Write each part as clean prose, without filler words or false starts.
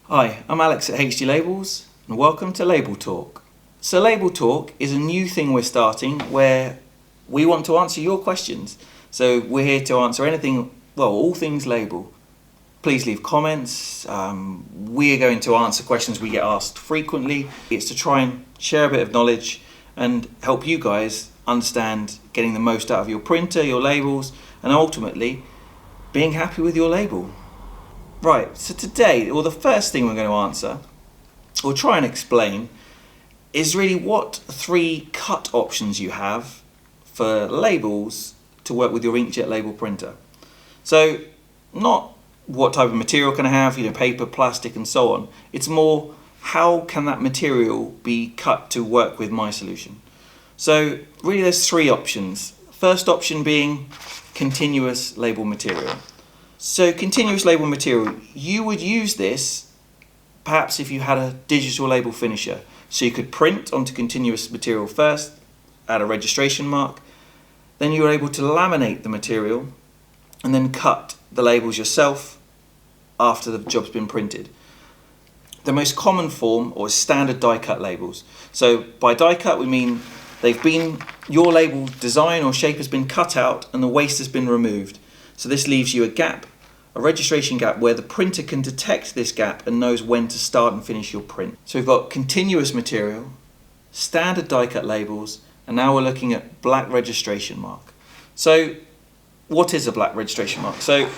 Hi, I'm Alex at HD Labels and welcome to Label Talk. So Label Talk is a new thing we're starting where we want to answer your questions. So we're here to answer anything, all things label. Please leave comments. We're going to answer questions we get asked frequently. It's to try and share a bit of knowledge and help you guys understand getting the most out of your printer, your labels, and ultimately being happy with your label. Right, so today, the first thing we're going to answer, or try and explain, is really what three cut options you have for labels to work with your inkjet label printer. So, not what type of material can I have, paper, plastic and so on. It's more, how can that material be cut to work with my solution? So, really there's three options. First option being continuous label material. So continuous label material, you would use this perhaps if you had a digital label finisher. So you could print onto continuous material first, add a registration mark, then you're able to laminate the material and then cut the labels yourself after the job's been printed. The most common form or standard die cut labels. So by die cut we mean your label design or shape has been cut out and the waste has been removed. So this leaves you a gap, a registration gap where the printer can detect this gap and knows when to start and finish your print. So we've got continuous material, standard die cut labels, and now we're looking at black registration mark. So what is a black registration mark? So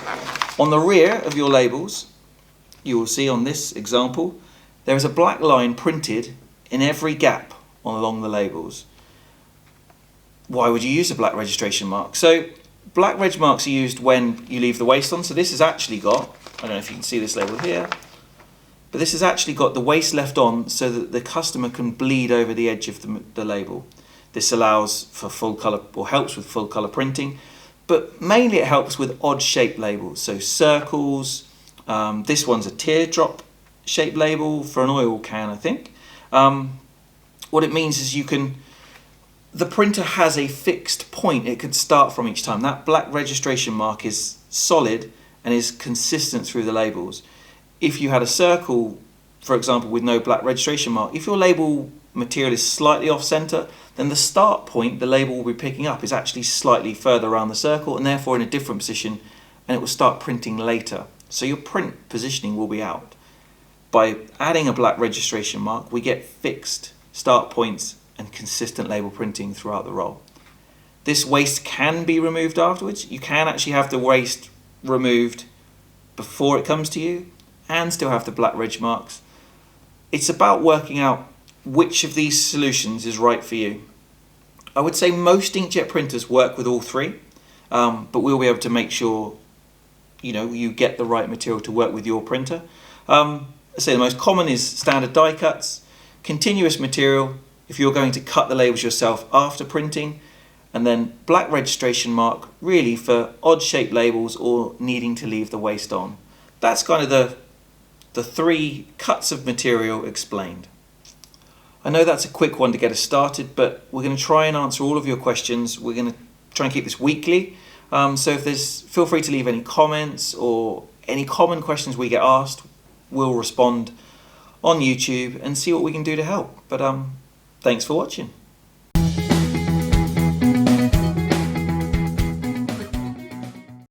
on the rear of your labels, you will see on this example, there is a black line printed in every gap along the labels. Why would you use a black registration mark? So black reg marks are used when you leave the waste on. So this has actually got, I don't know if you can see this label here, but this has actually got the waste left on so that the customer can bleed over the edge of the label. This allows for full colour, or helps with full colour printing, but mainly it helps with odd shaped labels. So circles, this one's a teardrop shaped label for an oil can, I think. What it means is the printer has a fixed point it could start from each time. That black registration mark is solid and is consistent through the labels. If you had a circle, for example, with no black registration mark, if your label material is slightly off center, then the start point the label will be picking up is actually slightly further around the circle and therefore in a different position, and it will start printing later. So your print positioning will be out. By adding a black registration mark, we get fixed start points and consistent label printing throughout the roll. This waste can be removed afterwards. You can actually have the waste removed before it comes to you and still have the black reg marks. It's about working out which of these solutions is right for you. I would say most inkjet printers work with all three, but we'll be able to make sure you get the right material to work with your printer. I say the most common is standard die cuts, continuous material, if you're going to cut the labels yourself after printing, and then black registration mark really for odd shaped labels or needing to leave the waste on. That's kind of the three cuts of material explained. I know that's a quick one to get us started, but we're going to try and answer all of your questions. We're going to try and keep this weekly. So feel free to leave any comments or any common questions we get asked. We'll respond on YouTube and see what we can do to help. But thanks for watching.